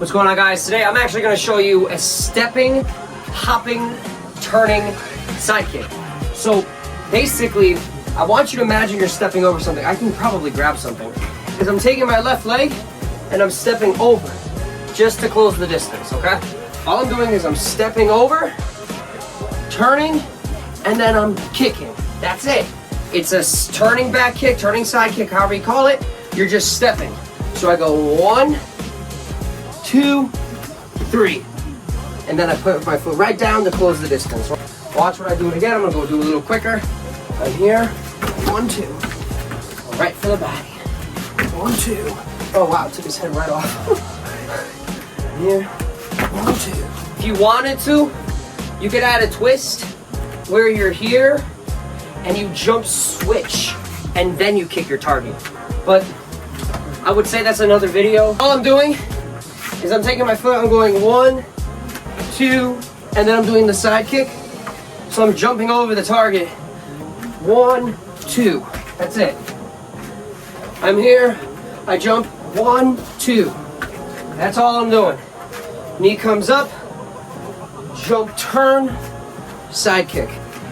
What's going on, guys? Today I'm actually going to show you a stepping, hopping, turning side kick. So basically, I want you to imagine you're stepping over something. I can probably grab something because I'm taking my left leg and I'm stepping over just to close the distance, okay? All I'm doing is I'm stepping over, turning, and then I'm kicking. That's it. It's a turning back kick, turning side kick, however you call it. You're just stepping. So I go 1, 2, 3. And then I put my foot right down to close the distance. Watch when I do it again. I'm gonna go do a little quicker. Right here, 1, 2. Right for the body. 1, 2. Oh wow, took his head right off. Here, 1, 2. If you wanted to, you could add a twist where you're here and you jump switch and then you kick your target. But I would say that's another video. All I'm doing is I'm taking my foot, I'm going 1, 2, and then I'm doing the side kick. So I'm jumping over the target. 1, 2. That's it. I'm here, I jump 1, 2. That's all I'm doing. Knee comes up, jump, turn, side kick.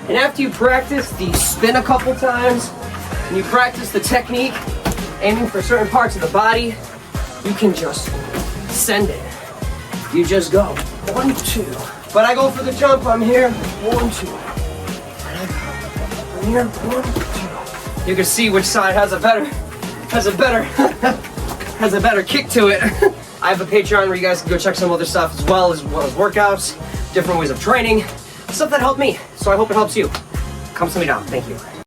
And after you practice the spin a couple times, and you practice the technique, aiming for certain parts of the body, you can just send it. You just go 1, 2. But I go for the jump, I'm here, 1, 2. And I go, I'm here, 1, 2. You can see which side has a better kick to it. I have a Patreon where you guys can go check some other stuff as well as workouts, different ways of training, stuff that helped me. So I hope it helps you. Come see me down. Thank you.